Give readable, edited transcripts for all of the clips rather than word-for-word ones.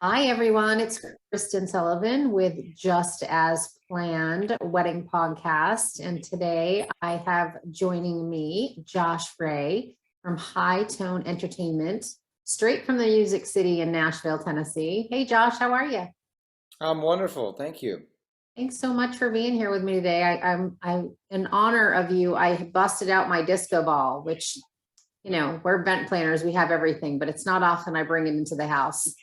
Hi, everyone. It's Kristin Sullivan with Just As Planned Wedding Podcast. And today I have joining me Josh Frey from High Tone Entertainment, straight from the Music City in Nashville, Tennessee. Hey, Josh, how are you? I'm wonderful. Thank you. Thanks so much for being here with me today. I'm in honor of you. I busted out my disco ball, which, we're event planners. We have everything, but it's not often I bring it into the house.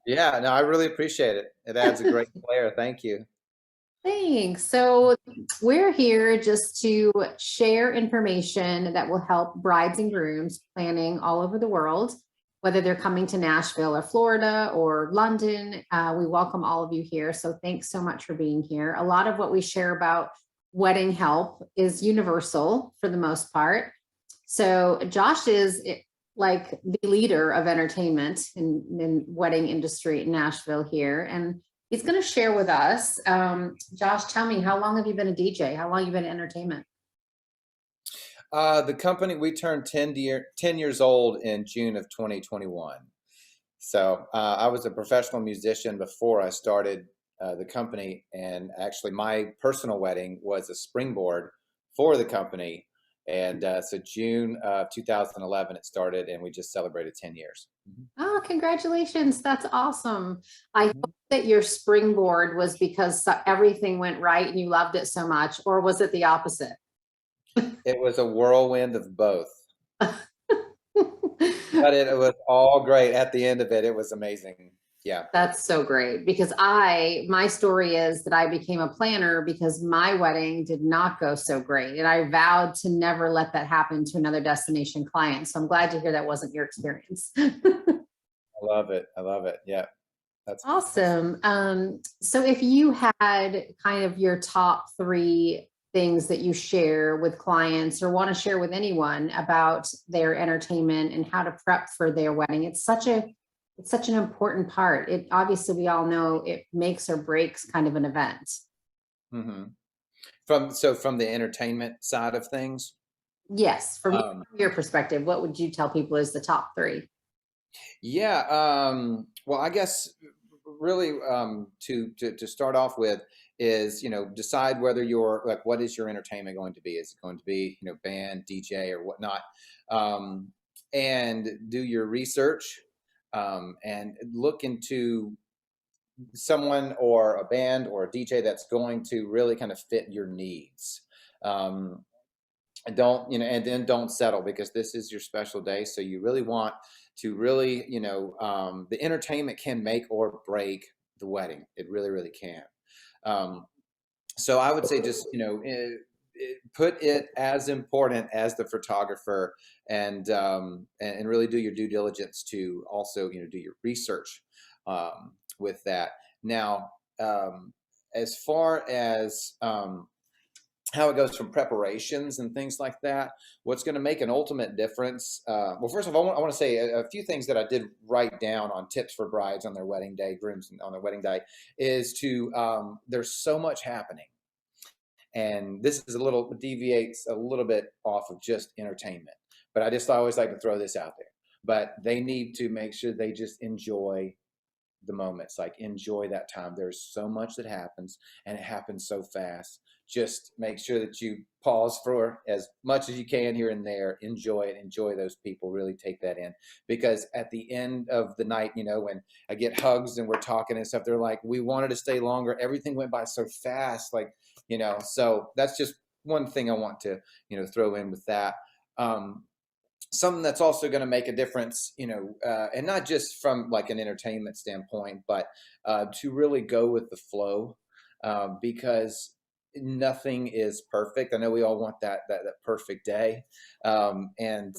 Yeah, no, I really appreciate it. It adds a great flair. Thank you. Thanks. So we're here just to share information that will help brides and grooms planning all over the world, whether they're coming to Nashville or Florida or London. We welcome all of you here. So thanks so much for being here. A lot of what we share about wedding help is universal for the most part. So Josh is like the leader of entertainment in wedding industry in Nashville here. And he's going to share with us. Josh, tell me, how long have you been a DJ? How long have you been in entertainment? The company, we turned 10 years old in June of 2021. So I was a professional musician before I started the company. And actually, my personal wedding was a springboard for the company. And so June of 2011, it started, and we just celebrated 10 years. Oh, congratulations. That's awesome. I Mhm. hope that your springboard was because everything went right and you loved it so much, or was it the opposite? It was a whirlwind of both, but it was all great. At the end of it, it was amazing. Yeah. That's so great because my story is that I became a planner because my wedding did not go so great. And I vowed to never let that happen to another destination client. So I'm glad to hear that wasn't your experience. I love it. I love it. Yeah. That's Awesome. So if you had kind of your top three things that you share with clients or want to share with anyone about their entertainment and how to prep for their wedding, it's such an important part. It obviously we all know it makes or breaks kind of an event. hmm from the entertainment side of things. Yes, from Um, your perspective, what would you tell people is the top three? yeah. Well, I guess really to start off with is decide whether you're like what is your entertainment going to be? Is it going to be band, DJ, or whatnot? Um, and do your research and look into someone or a band or a DJ that's going to really kind of fit your needs. Um, and don't and then don't settle, because this is your special day, so you really want to really the entertainment can make or break the wedding. It really, really can. um, so I would say just put it as important as the photographer, and really do your due diligence to also do your research with that. Now, as far as how it goes from preparations and things like that, what's going to make an ultimate difference. Well, first of all, I want to say a few things that I did write down on tips for brides on their wedding day, grooms on their wedding day, is there's so much happening. And this is a little deviates a little bit off of just entertainment, but I always like to throw this out there. But they need to make sure they just enjoy the moments, like enjoy that time. There's so much that happens, and it happens so fast. Just make sure that you pause for as much as you can here and there. Enjoy it. Enjoy those people. Really take that in, because at the end of the night, when I get hugs and we're talking and stuff, they're like, we wanted to stay longer. Everything went by so fast. Like, so that's just one thing I want to, throw in with that. Um, Something that's also going to make a difference, and not just from like an entertainment standpoint, but to really go with the flow, because nothing is perfect. I know we all want that perfect day, and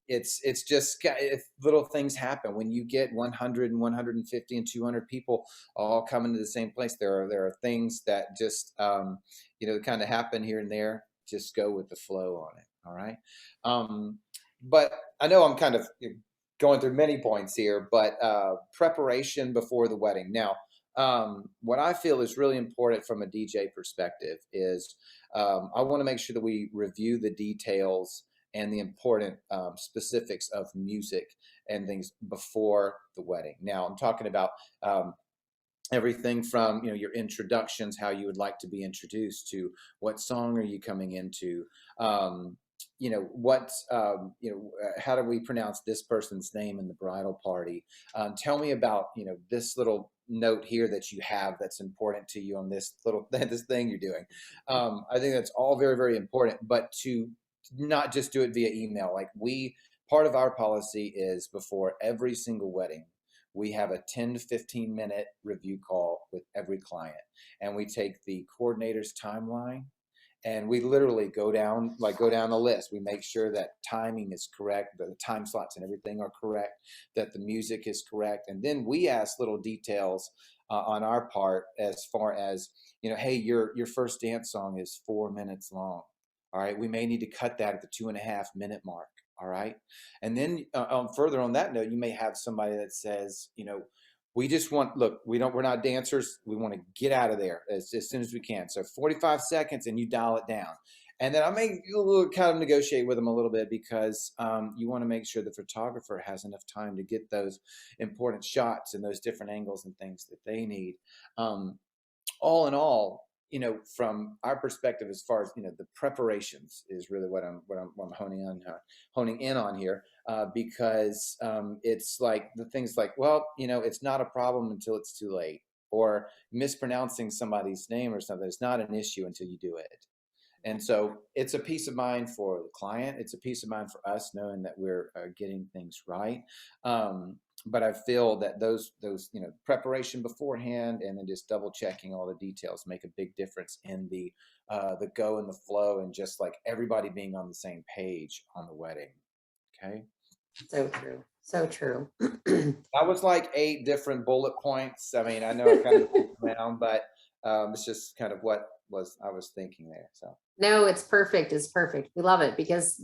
it's just if little things happen when you get 100 and 150 and 200 people all coming to the same place. There are things that just kind of happen here and there. Just go with the flow on it. All right. But I know I'm kind of going through many points here, but preparation before the wedding. Now, what I feel is really important from a DJ perspective is I want to make sure that we review the details and the important specifics of music and things before the wedding. Now, I'm talking about everything from, your introductions, how you would like to be introduced, to what song are you coming into, what how do we pronounce this person's name in the bridal party. Tell me about this little note here that you have that's important to you on this little this thing you're doing. I think that's all very, very important, but to not just do it via email. Like, part of our policy is before every single wedding, we have a 10 to 15 minute review call with every client, and we take the coordinator's timeline and we literally go down the list. We make sure that timing is correct, that the time slots and everything are correct, that the music is correct, and then we ask little details on our part, as far as, hey, your first dance song is 4 minutes long. All right, we may need to cut that at the 2.5 minute mark. All right. And then further on that note, you may have somebody that says, we just want, look, we're not dancers. We want to get out of there as soon as we can. So 45 seconds and you dial it down. And then I may kind of negotiate with them a little bit, because you want to make sure the photographer has enough time to get those important shots and those different angles and things that they need. All in all, from our perspective, as far as, the preparations is really what I'm honing in on here, because it's like the things like, well, it's not a problem until it's too late, or mispronouncing somebody's name or something. It's not an issue until you do it. And so it's a peace of mind for the client. It's a peace of mind for us, knowing that we're getting things right. But I feel that those preparation beforehand, and then just double checking all the details, make a big difference in the go and the flow, and just like everybody being on the same page on the wedding. Okay. So true. So true. That was like 8 different bullet points. I mean, I know I kind of around, but it's just kind of what I was thinking there. So No, it's perfect. It's perfect. We love it because,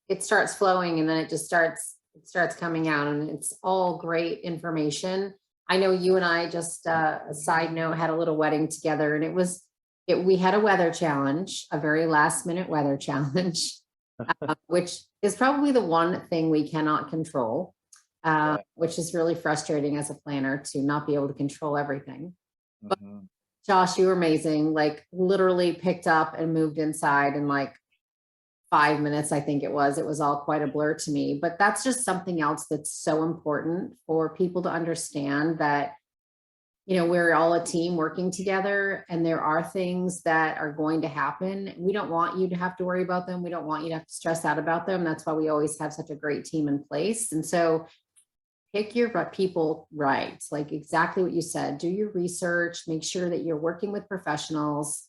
it starts flowing and then it starts coming out, and it's all great information. I know you and I, just a side note, had a little wedding together, and we had a weather challenge, a very last minute weather challenge, which is probably the one thing we cannot control, which is really frustrating as a planner to not be able to control everything. But Josh, you were amazing. Like, literally picked up and moved inside in like 5 minutes, I think it was. It was all quite a blur to me, but that's just something else that's so important for people to understand, that, we're all a team working together, and there are things that are going to happen. We don't want you to have to worry about them. We don't want you to have to stress out about them. That's why we always have such a great team in place. And so pick your people right, like exactly what you said. Do your research, make sure that you're working with professionals,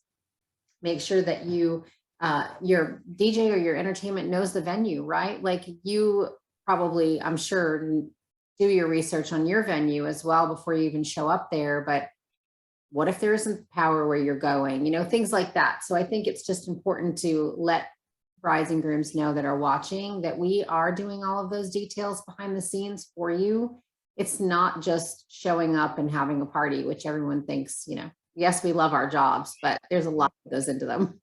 make sure that your DJ or your entertainment knows the venue, right? Like, you probably, I'm sure, do your research on your venue as well before you even show up there. But what if there isn't power where you're going? Things like that. So I think it's just important to let brides and grooms know that are watching that we are doing all of those details behind the scenes for you. It's not just showing up and having a party, which everyone thinks, yes, we love our jobs, but there's a lot that goes into them.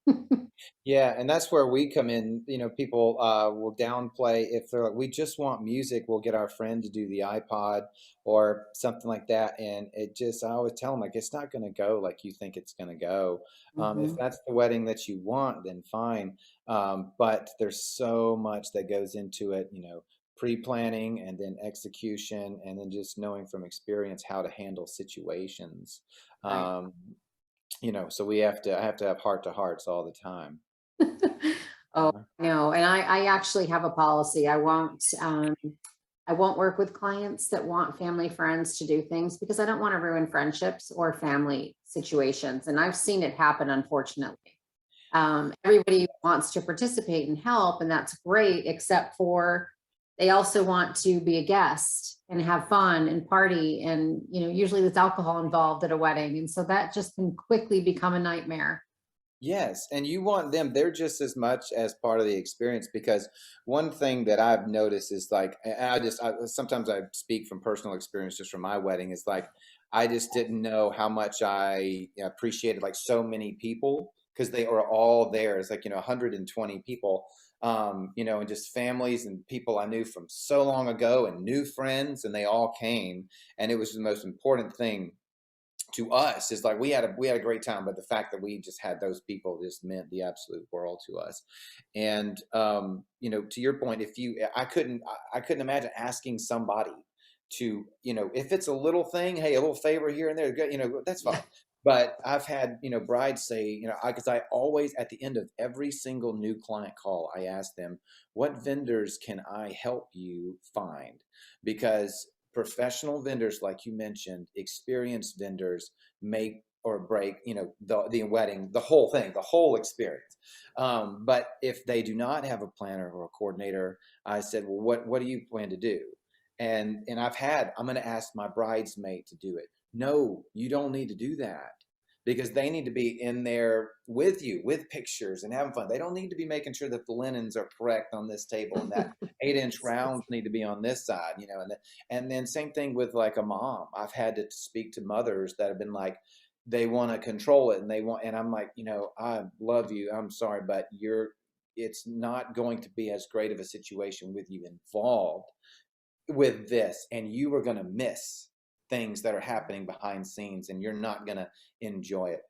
Yeah, and that's where we come in. People will downplay if they're like, we just want music. We'll get our friend to do the iPod or something like that. And I always tell them, like, it's not going to go like you think it's going to go. If that's the wedding that you want, then fine. But there's so much that goes into it, pre-planning and then execution, and then just knowing from experience how to handle situations. Right. So I have to have heart to hearts all the time. Oh, no. And I actually have a policy. I won't work with clients that want family friends to do things, because I don't want to ruin friendships or family situations. And I've seen it happen, unfortunately. Everybody wants to participate and help, and that's great, except for they also want to be a guest and have fun and party. And, usually there's alcohol involved at a wedding. And so that just can quickly become a nightmare. Yes, and you want them, they're just as much as part of the experience, because one thing that I've noticed is like, and sometimes I speak from personal experience just from my wedding, is like, I just didn't know how much I appreciated like so many people, because they are all there. It's like, 120 people, and just families and people I knew from so long ago and new friends, and they all came. And it was the most important thing to us. Is like we had a great time, but the fact that we just had those people just meant the absolute world to us. And to your point, if you I couldn't imagine asking somebody to, if it's a little thing, hey, a little favor here and there, that's fine. But I've had, brides say, because I always, at the end of every single new client call, I ask them, what vendors can I help you find? Because professional vendors, like you mentioned, experienced vendors make or break, the wedding, the whole thing, the whole experience. But if they do not have a planner or a coordinator, I said, well, what do you plan to do? And I'm going to ask my bridesmaid to do it. No, you don't need to do that, because they need to be in there with you, with pictures and having fun. They don't need to be making sure that the linens are correct on this table, and that 8-inch rounds need to be on this side, and then same thing with like a mom. I've had to speak to mothers that have been like, they want to control it, and I'm like, I love you. I'm sorry, but it's not going to be as great of a situation with you involved with this, and you are going to miss things that are happening behind scenes, and you're not going to enjoy it.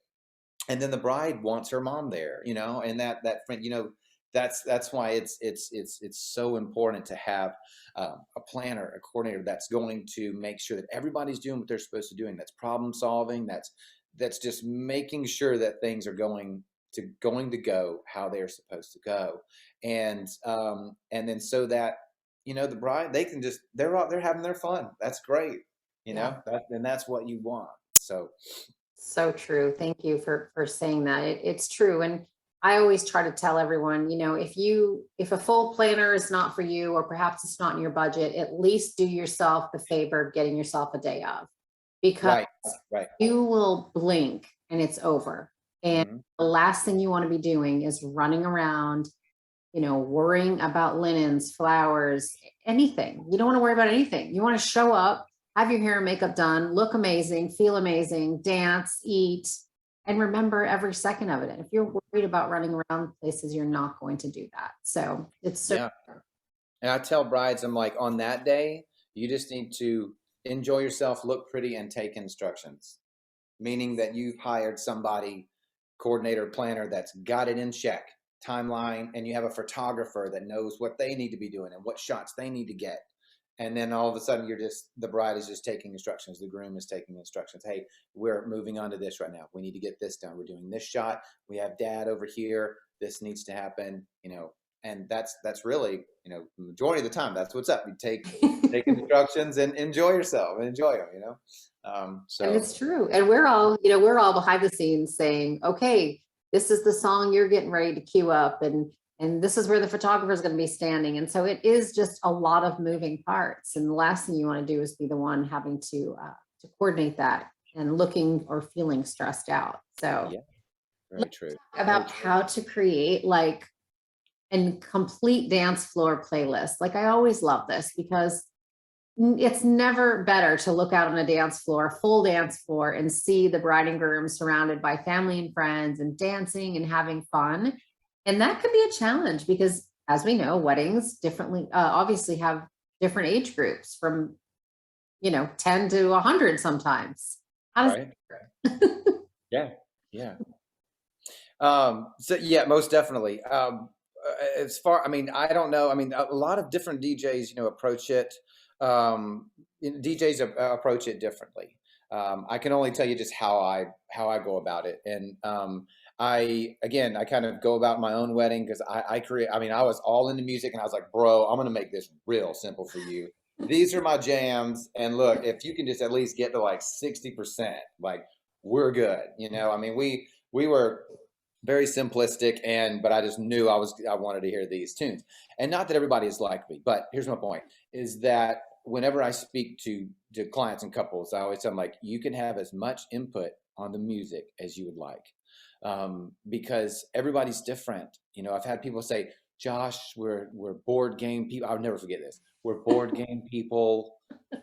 And then the bride wants her mom there, and that friend, that's why it's so important to have a planner, a coordinator that's going to make sure that everybody's doing what they're supposed to doing. That's problem solving. That's just making sure that things are going to go how they're supposed to go. And then so that, the bride, they can just, they're out there having their fun. That's great. Yeah. And that's what you want. So true. Thank you for saying that. It's true. And I always try to tell everyone, if a full planner is not for you, or perhaps it's not in your budget, at least do yourself the favor of getting yourself a day of, because right. you will blink and it's over. And Mhm. the last thing you want to be doing is running around, worrying about linens, flowers, anything. You don't want to worry about anything. You want to show up, have your hair and makeup done, look amazing, feel amazing, dance, eat, and remember every second of it. And if you're worried about running around places, you're not going to do that. So it's so Yeah. And I tell brides, I'm like, on that day, you just need to enjoy yourself, look pretty, and take instructions. Meaning that you've hired somebody, coordinator, planner, that's got it in check, timeline, and you have a photographer that knows what they need to be doing and what shots they need to get. And then all of a sudden, the bride is just taking instructions. The groom is taking instructions. Hey, we're moving on to this right now. We need to get this done. We're doing this shot. We have dad over here. This needs to happen, and that's really, the majority of the time, that's what's up. You take instructions and enjoy yourself and enjoy them, And it's true. And we're all behind the scenes saying, okay, this is the song you're getting ready to cue up, and this is where the photographer is going to be standing. And so it is just a lot of moving parts. And the last thing you want to do is be the one having to coordinate that and looking or feeling stressed out. So Yeah, very let's true. talk about how to create like and complete dance floor playlist. Like I always love this, because it's never better to look out on a dance floor, full dance floor, and see the bride and groom surrounded by family and friends and dancing and having fun. And that could be a challenge because, as we know, weddings differently obviously have different age groups from 10 to 100 sometimes. How does Right. Yeah. Yeah. So yeah, most definitely. As far, I mean, I don't know. I mean, a lot of different DJs, approach it. DJs approach it differently. I can only tell you just how I go about it. And I kind of go about my own wedding because I mean, I was all into music, and I was like, bro, I'm gonna make this real simple for you. These are my jams, and look, if you can just at least get to like 60%, like we're good. I mean, we were very simplistic, but I just knew I wanted to hear these tunes. And not that everybody is like me, but here's my point, is that whenever I speak to clients and couples, I always tell them, like, you can have as much input on the music as you would like, because everybody's different. I've had people say, Josh, we're board game people. I'll never forget this. We're board game people.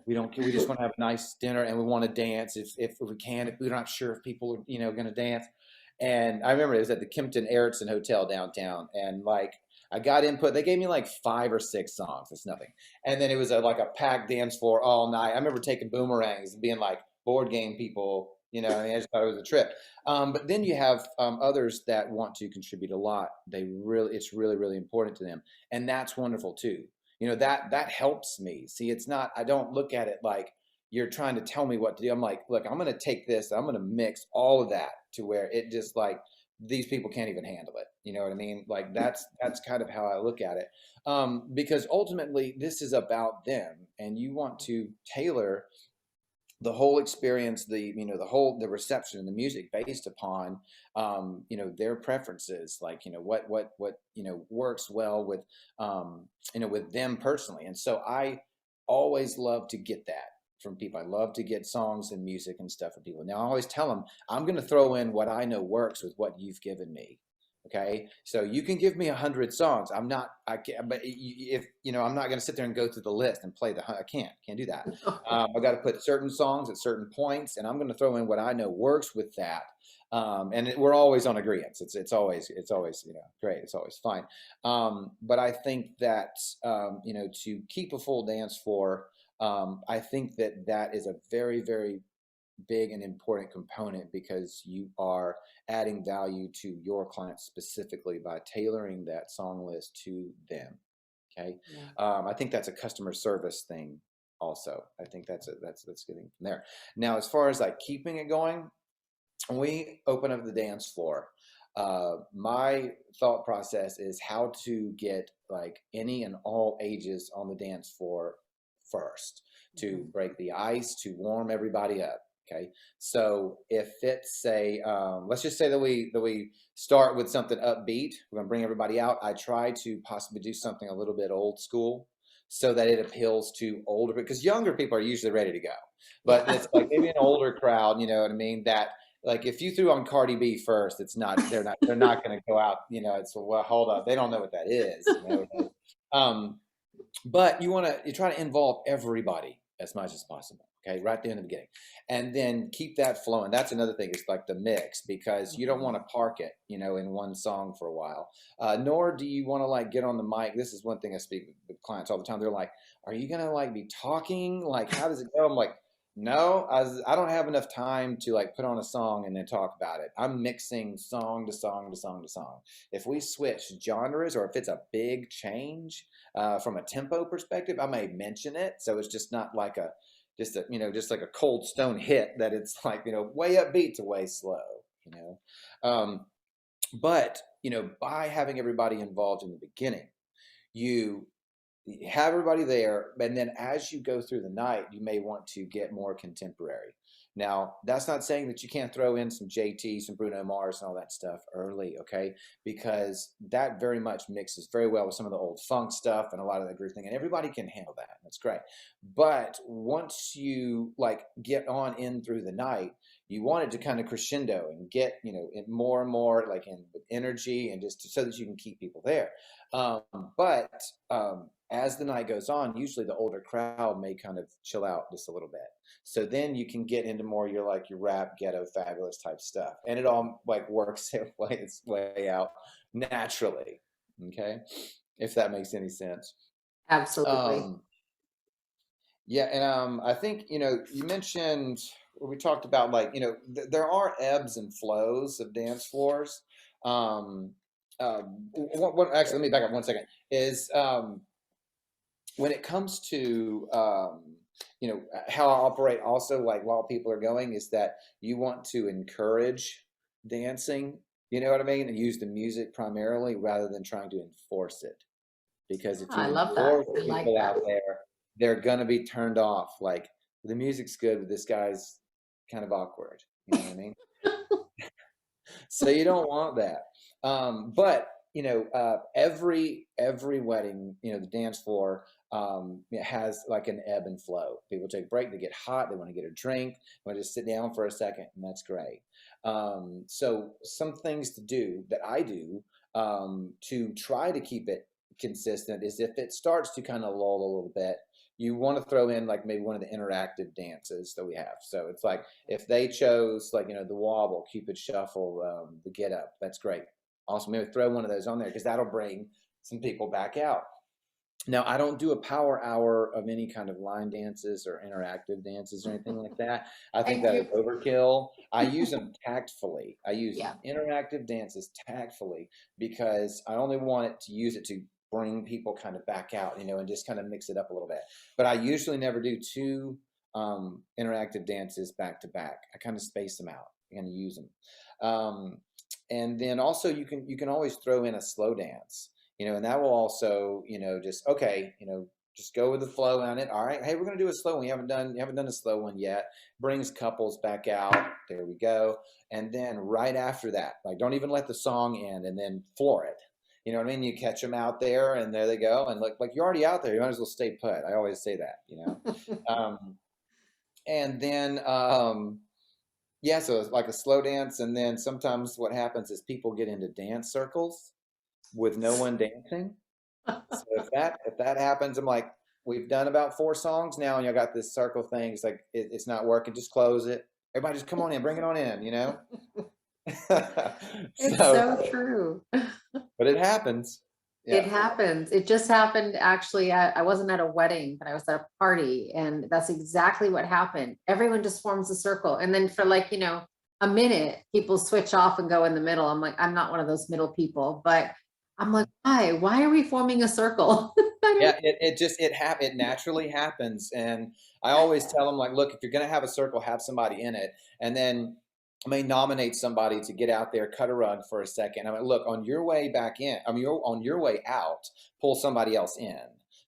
We just want to have a nice dinner, and we want to dance if we can. If we're not sure if people are going to dance. And I remember it was at the Kimpton Erickson Hotel downtown, and like I got input. They gave me like 5 or 6 songs. It's nothing. And then it was like a packed dance floor all night. I remember taking boomerangs and being like board game people. I mean, I just thought it was a trip. But then you have others that want to contribute a lot. It's really, really important to them, and that's wonderful too. That helps me. See, it's not. I don't look at it like you're trying to tell me what to do. I'm like, look, I'm going to take this. I'm going to mix all of that to where it just like these people can't even handle it. You know what I mean? Like that's kind of how I look at it. Because ultimately this is about them, and you want to tailor the whole experience, the reception and the music based upon their preferences, like what works well with with them personally. And so I always love to get that from people. I love to get songs and music and stuff from people. Now I always tell them I'm going to throw in what I know works with what you've given me. Okay, so you can give me 100 songs. I can't, but if I'm not going to sit there and go through the list and play I can't do that. I've got to put certain songs at certain points, and I'm going to throw in what I know works with that. We're always on agreement. It's always great. It's always fine. But I think that to keep a full dance floor, I think that is a very, very big and important component, because you are adding value to your clients specifically by tailoring that song list to them. Okay. Yeah. I think that's a customer service thing also. I think that's getting from there. Now, as far as like keeping it going, when we open up the dance floor, my thought process is how to get like any and all ages on the dance floor first, to break the ice, to warm everybody up. Okay, so if it's let's just say that we start with something upbeat, we're gonna bring everybody out. I try to possibly do something a little bit old school, so that it appeals to older, because younger people are usually ready to go, but it's like maybe an older crowd. You know what I mean? That like if you threw on Cardi B first, they're not going to go out. It's well, hold up, they don't know what that is. But you try to involve everybody as much as possible. Okay, right there in the beginning, and then keep that flowing. That's another thing. It's like the mix, because you don't want to park it, in one song for a while. Nor do you want to like get on the mic. This is one thing I speak with clients all the time. They're like, "Are you gonna like be talking? Like, how does it go?" I'm like, "No, I don't have enough time to like put on a song and then talk about it. I'm mixing song to song to song to song. If we switch genres, or if it's a big change from a tempo perspective, I may mention it. So it's just not like just like a cold stone hit, that it's like way upbeat to way slow. But by having everybody involved in the beginning, you have everybody there, and then as you go through the night, you may want to get more contemporary. Now, that's not saying that you can't throw in some JT, some Bruno Mars, and all that stuff early, okay? Because that very much mixes very well with some of the old funk stuff and a lot of the groove thing, and everybody can handle that. That's great. But once you like get on in through the night, you want it to kind of crescendo and get more and more like in with energy, and just so that you can keep people there. But as the night goes on, usually the older crowd may kind of chill out just a little bit. So then you can get into more your rap, ghetto, fabulous type stuff, and it all like works its way out naturally. Okay, if that makes any sense. Absolutely. Yeah, and I think you mentioned, we talked about like there are ebbs and flows of dance floors. Actually, let me back up 1 second. Is when it comes to how I operate also, like while people are going, is that you want to encourage dancing, you know what I mean, and use the music primarily rather than trying to enforce it. Because if you I love that. enforce I like people that. out there, they're gonna be turned off. Like, the music's good, but this guy's kind of awkward. You know what I mean? So you don't want that. But every wedding, the dance floor it has like an ebb and flow. People take a break, they get hot, they want to get a drink, they want to just sit down for a second, and that's great. So some things to do that I do to try to keep it consistent is, if it starts to kind of lull a little bit, you want to throw in like maybe one of the interactive dances that we have. So it's like if they chose like, the wobble, Cupid shuffle, the get up, that's great. Also, maybe throw one of those on there because that'll bring some people back out. Now, I don't do a power hour of any kind of line dances or interactive dances or anything like that. I think Thank that is you. overkill. I use them tactfully. I use Yeah. interactive dances tactfully because I only want it to use it to bring people kind of back out, and just kind of mix it up a little bit. But I usually never do two interactive dances back to back. I kind of space them out and use them. And then also you can always throw in a slow dance, and that will also, just okay, just go with the flow on it. All right, hey, we're gonna do a slow one. You haven't done a slow one yet. Brings couples back out. There we go. And then right after that, like don't even let the song end, and then floor it. You know what I mean? You catch them out there, and there they go. And like you're already out there, you might as well stay put. I always say that. And then yeah, so it's like a slow dance, and then sometimes what happens is people get into dance circles with no one dancing. So if that happens, I'm like, we've done about 4 songs now, and you got this circle thing. It's like it's not working. Just close it. Everybody, just come on in, bring it on in. It's So, so true. but it happens. It Yeah. happens. It just happened actually. I wasn't at a wedding, but I was at a party, and that's exactly what happened. Everyone just forms a circle. And then for like, a minute, people switch off and go in the middle. I'm like, I'm not one of those middle people, but I'm like, why? Why are we forming a circle? Yeah, it naturally happens, and I always tell them like, look, if you're gonna have a circle, have somebody in it, and then I may nominate somebody to get out there, cut a rug for a second. I mean, look, on your way back in, I mean, you're on your way out, pull somebody else in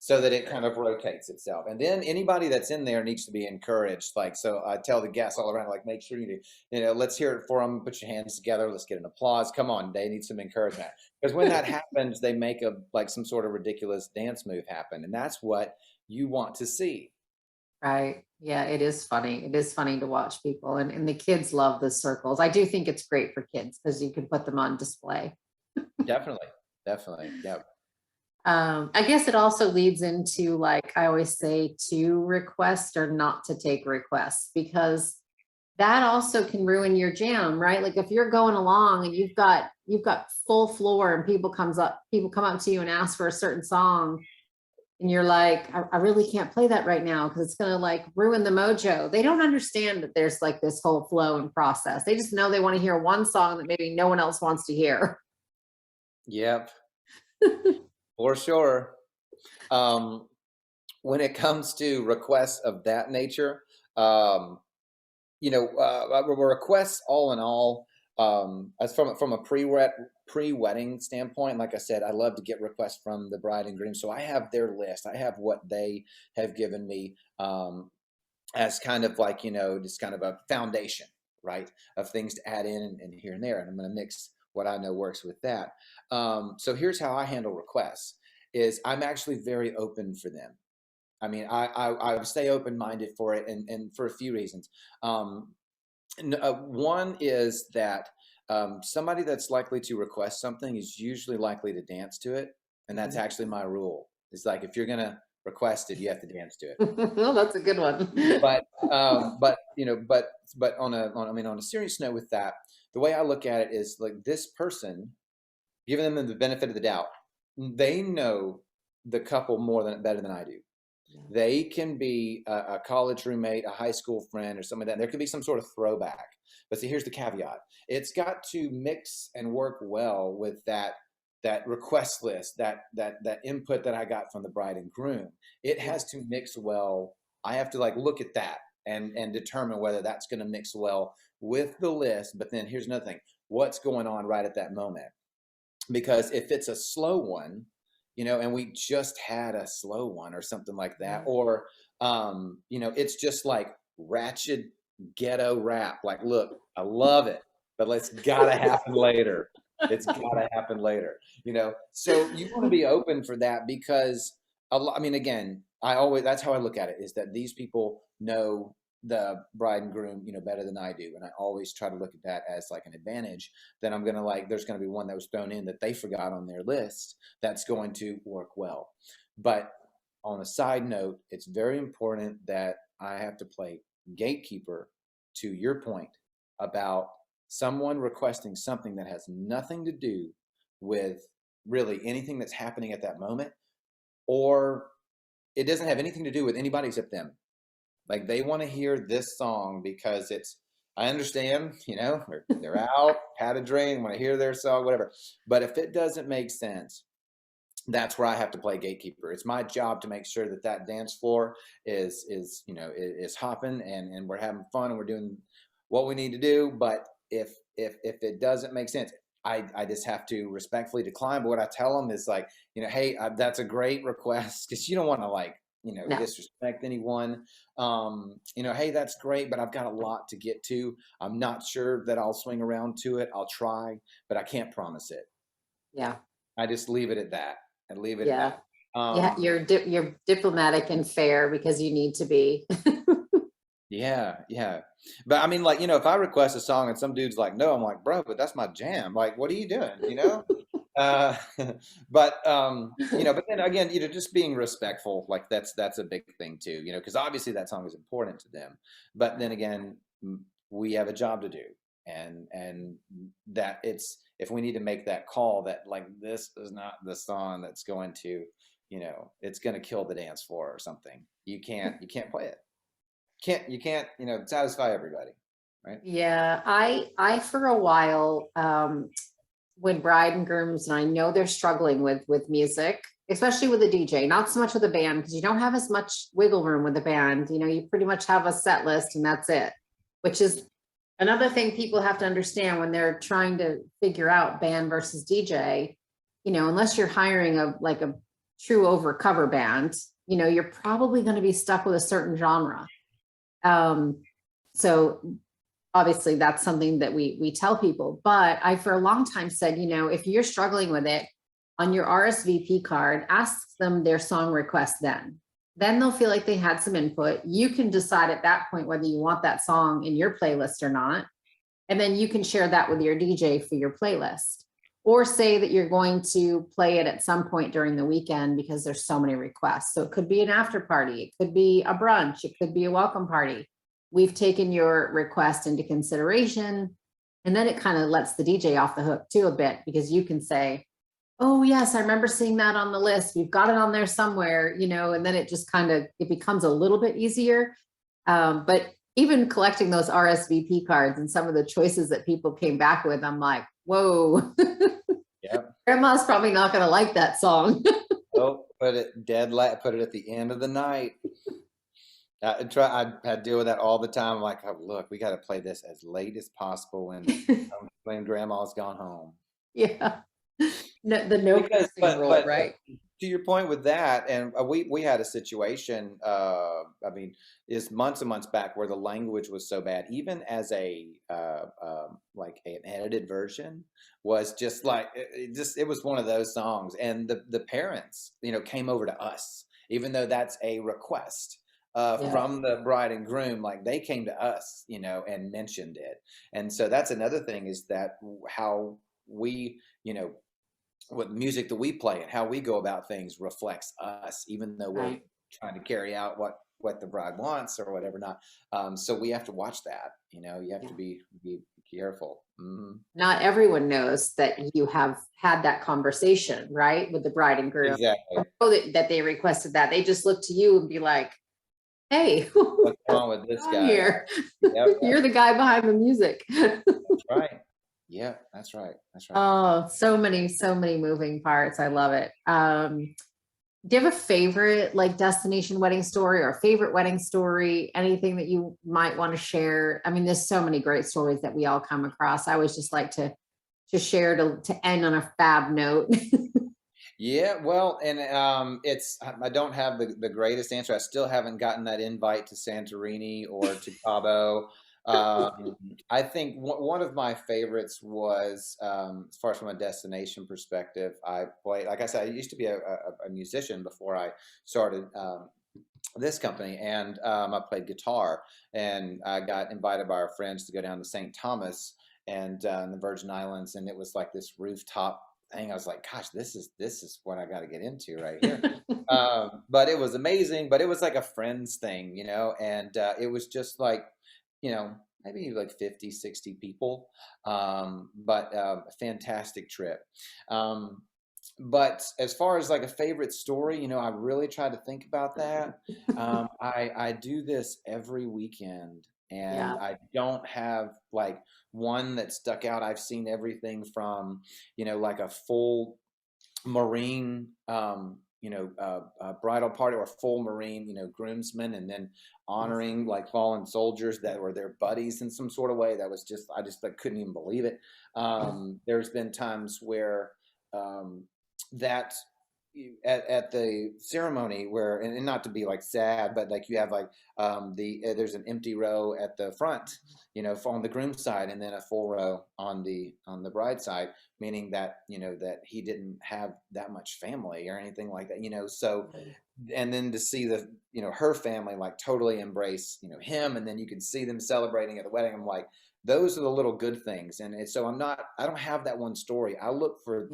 so that it kind of rotates itself. And then anybody that's in there needs to be encouraged. Like, so I tell the guests all around, like, make sure you do, let's hear it for them. Put your hands together. Let's get an applause. Come on, they need some encouragement. Because when that happens, they make like some sort of ridiculous dance move happen, and that's what you want to see. Right. Yeah, it is funny. It is funny to watch people, and the kids love the circles. I do think it's great for kids because you can put them on display. Definitely, definitely, yeah. I guess it also leads into, like I always say, to request or not to take requests, because that also can ruin your jam, right? Like if you're going along and you've got full floor, and people come up to you and ask for a certain song, and you're like, I really can't play that right now because it's gonna like ruin the mojo. They don't understand that there's like this whole flow and process. They just know they want to hear one song that maybe no one else wants to hear. Yep, for sure. Um, when it comes to requests of that nature, um, requests all in all, as from a pre-wedding standpoint, like I said, I love to get requests from the bride and groom. So I have their list. I have what they have given me as kind of like, just kind of a foundation, right, of things to add in and here and there. And I'm going to mix what I know works with that. So here's how I handle requests is I'm actually very open for them. I mean, I stay open-minded for it, and for a few reasons. One is that somebody that's likely to request something is usually likely to dance to it, and that's actually my rule. It's like if you're gonna request it, you have to dance to it. Well, that's a good one. But on a serious note with that, the way I look at it is like this person, giving them the benefit of the doubt, they know the couple better than I do. They can be a college roommate, a high school friend, or something like that. There could be some sort of throwback. But see, here's the caveat. It's got to mix and work well with that request list, that input that I got from the bride and groom. It has to mix well. I have to like look at that and determine whether that's going to mix well with the list. But then here's another thing. What's going on right at that moment? Because if it's a slow one, and we just had a slow one or something like that, or it's just like ratchet ghetto rap. Like, look, I love it, but it's gotta happen later. It's gotta happen later. So you want to be open for that because I mean, again, that's how I look at it, is that these people know the bride and groom, better than I do. And I always try to look at that as like an advantage that I'm going to like, there's going to be one that was thrown in that they forgot on their list that's going to work well. But on a side note, it's very important that I have to play gatekeeper to your point about someone requesting something that has nothing to do with really anything that's happening at that moment, or it doesn't have anything to do with anybody except them. Like they want to hear this song because it's, I understand, they're out, had a drink, want to hear their song, whatever. But if it doesn't make sense, that's where I have to play gatekeeper. It's my job to make sure that that dance floor is hopping and we're having fun and we're doing what we need to do. But if it doesn't make sense, I just have to respectfully decline. But what I tell them is like, hey, that's a great request, because you don't want to like No. disrespect anyone. Hey, that's great, but I've got a lot to get to. I'm not sure that I'll swing around to it. I'll try, but I can't promise it. Yeah. I just leave it at that. And leave it Yeah. at that. Yeah. You're diplomatic and fair because you need to be. Yeah, yeah. But I mean, like, if I request a song and some dude's like, no, I'm like, bro, but that's my jam. Like, what are you doing? Uh, but then again, just being respectful, like that's a big thing too, because obviously that song is important to them. But then again, we have a job to do. And that it's, if we need to make that call that like, this is not the song that's going to, it's going to kill the dance floor or something. You can't play it. You can't satisfy everybody, right? Yeah. I for a while, when bride and grooms, and I know they're struggling with music, especially with a DJ, not so much with a band, because you don't have as much wiggle room with a band. You pretty much have a set list and that's it, which is another thing people have to understand when they're trying to figure out band versus DJ. Unless you're hiring a true over cover band, you're probably going to be stuck with a certain genre. So obviously that's something that we tell people, but I for a long time said, if you're struggling with it, on your RSVP card, ask them their song request then they'll feel like they had some input. You can decide at that point whether you want that song in your playlist or not, and then you can share that with your DJ for your playlist, or say that you're going to play it at some point during the weekend because there's so many requests. So it could be an after party, it could be a brunch, it could be a welcome party. We've taken your request into consideration. And then it kind of lets the DJ off the hook too a bit, because you can say, oh yes, I remember seeing that on the list. We've got it on there somewhere, and then it just it becomes a little bit easier. But even collecting those RSVP cards and some of the choices that people came back with, I'm like, whoa, Yep. Grandma's probably not going to like that song. Oh, put it put it at the end of the night. I deal with that all the time. I'm like, oh, look, we got to play this as late as possible when Grandma's gone home. Yeah. No, the no cursing rule, right? To your point with that, and we had a situation. I mean, is months and months back where the language was so bad, even as a like an edited version was just like it was one of those songs, and the parents came over to us, even though that's a request. From the bride and groom, like they came to us, and mentioned it. And so that's another thing, is that how we, what music that we play and how we go about things reflects us, even though we're trying to carry out what the bride wants or whatever not. So we have to watch that, you have to be careful. Mm-hmm. Not everyone knows that you have had that conversation, right, with the bride and groom. Exactly. That they requested that. They just look to you and be like, hey, what's wrong with this guy here? Yep. You're the guy behind the music. That's right. Yeah, that's right. That's right. Oh, so many moving parts. I love it. Do you have a favorite destination wedding story, or a favorite wedding story? Anything that you might want to share? I mean, there's so many great stories that we all come across. I always just like to share to end on a fab note. Yeah, well, and I don't have the greatest answer. I still haven't gotten that invite to Santorini or to Cabo. I think one of my favorites was, as far as from a destination perspective, I played, like I said, I used to be a musician before I started this company, and I played guitar, and I got invited by our friends to go down to St. Thomas and in the Virgin Islands, and it was like this rooftop thing. I was like, gosh, this is what I got to get into right here. But it was amazing. But it was like a friends thing, and it was just like, maybe like 50, 60 people. But a fantastic trip. But as far as like a favorite story, I really try to think about that. I do this every weekend, and Yeah. I don't have like one that stuck out. I've seen everything from, like a full Marine, bridal party, or full Marine, groomsmen, and then honoring like fallen soldiers that were their buddies in some sort of way. That was just, I just like couldn't even believe it. There's been times where um, that at the ceremony where, and not to be like sad, but like you have like there's an empty row at the front, on the groom side, and then a full row on the bride side, meaning that that he didn't have that much family or anything like that, so, and then to see the her family like totally embrace him, and then you can see them celebrating at the wedding. I'm like, those are the little good things. And so I don't have that one story. I look for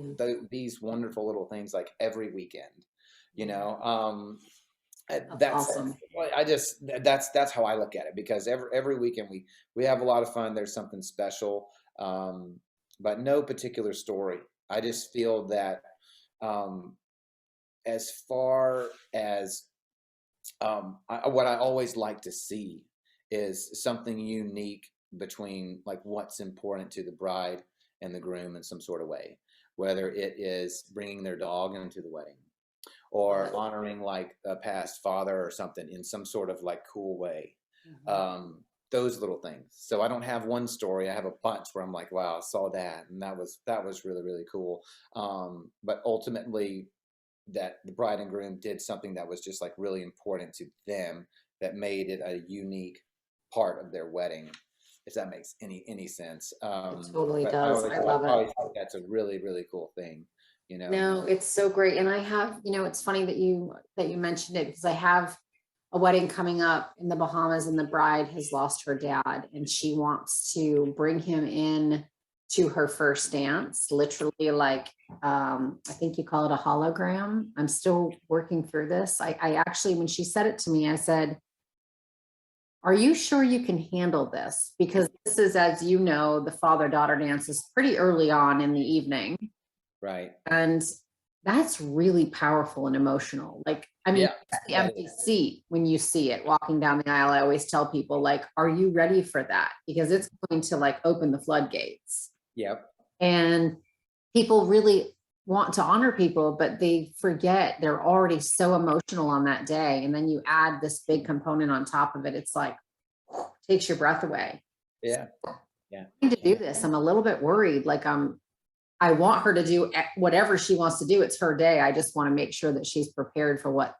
these wonderful little things like every weekend, that's Awesome. that's how I look at it, because every weekend we have a lot of fun. There's something special, but no particular story. I just feel that, as far as what I always like to see is something unique between like what's important to the bride and the groom in some sort of way, whether it is bringing their dog into the wedding, or honoring like a past father or something in some sort of like cool way. Those little things. So I don't have one story. I have a bunch where I'm like, wow, I saw that, and that was really, really cool. But ultimately, that the bride and groom did something that was just like really important to them, that made it a unique part of their wedding, if that makes any sense. It totally But does. I love it. always think that's a really, really cool thing, No, it's so great. And I have, it's funny that you mentioned it, because I have a wedding coming up in the Bahamas, and the bride has lost her dad, and she wants to bring him in to her first dance, literally like, I think you call it a hologram. I'm still working through this. I actually, when she said it to me, I said, are you sure you can handle this? Because this is, as you know, the father-daughter dance is pretty early on in the evening. Right. And that's really powerful and emotional. Like, I mean, Yeah, the empty seat when you see it walking down the aisle. I always tell people, like, are you ready for that? Because it's going to like open the floodgates. yep, And people really want to honor people, but they forget they're already so emotional on that day. And then you add this big component on top of it. It's like, takes your breath away. yeah, yeah. To do this, I'm a little bit worried. Like, I want her to do whatever she wants to do. It's her day. I just want to make sure that she's prepared for what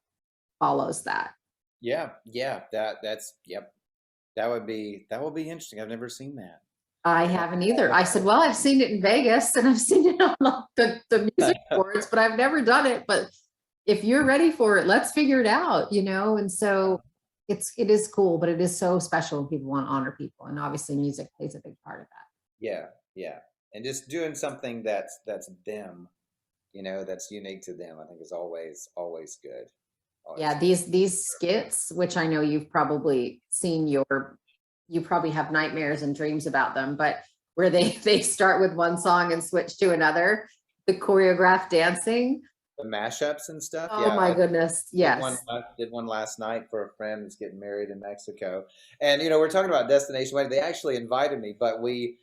follows that. Yeah, yeah, that's yep. That would be interesting. I've never seen that. I Yeah. haven't either. I said, well, I've seen it in Vegas, and I've seen it on the music boards, but I've never done it. But if you're ready for it, let's figure it out, And so it is cool, but it is so special when people want to honor people. And obviously music plays a big part of that. Yeah, yeah. And just doing something that's them, that's unique to them, I think is always good. Yeah, these skits, which I know you've probably seen, you probably have nightmares and dreams about them, but where they start with one song and switch to another, the choreographed dancing. The mashups and stuff. Oh Yeah, my goodness. Yes. did one last night for a friend who's getting married in Mexico, and we're talking about destination wedding. They actually invited me, but we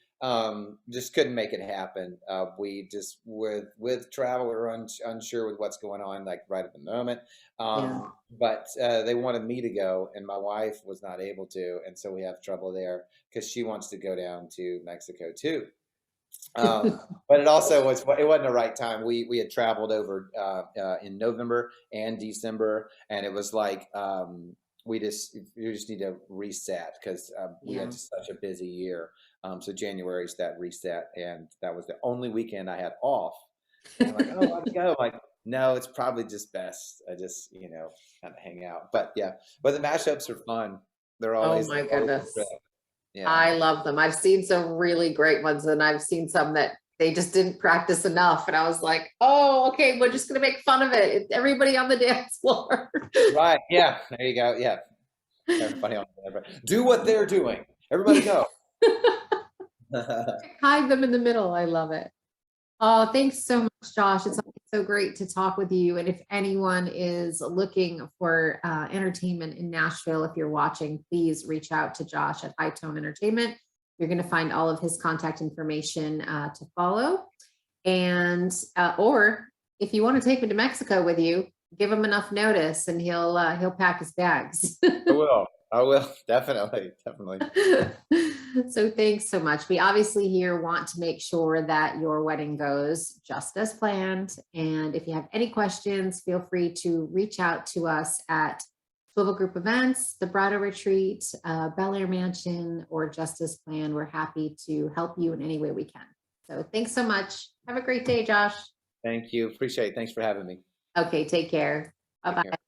just couldn't make it happen. We just with travel, we were unsure with what's going on like right at the moment. Yeah. But they wanted me to go, and my wife was not able to, and so we have trouble there because she wants to go down to Mexico too. But it wasn't the right time. We had traveled over in November and December, and it was like we just need to reset because we had such a busy year. So January is that reset, and that was the only weekend I had off. And I'm like, oh, let's go. I'm like, no, it's probably just best. I just kind of hang out. But yeah, but the mashups are fun. They're always Oh my goodness. yeah. I love them. I've seen some really great ones, and I've seen some that they just didn't practice enough. And I was like, oh, okay, we're just going to make fun of it. Everybody on the dance floor. Right. Yeah. There you go. Yeah. Everybody on there. Do what they're doing. Everybody go. Hide them in the middle. I love it. Oh, thanks so much, Josh. It's so great to talk with you. And if anyone is looking for entertainment in Nashville, if you're watching, please reach out to Josh at High Tone Entertainment. You're going to find all of his contact information to follow. And or if you want to take me to Mexico with you, give him enough notice and he'll pack his bags. I will. Definitely. So thanks so much. We obviously here want to make sure that your wedding goes just as planned. And if you have any questions, feel free to reach out to us at Swivel Group Events, the Bridal Retreat, Bel Air Mansion, or Just as Planned. We're happy to help you in any way we can. So thanks so much. Have a great day, Josh. Thank you. Appreciate it. Thanks for having me. Okay, take care. Bye-bye.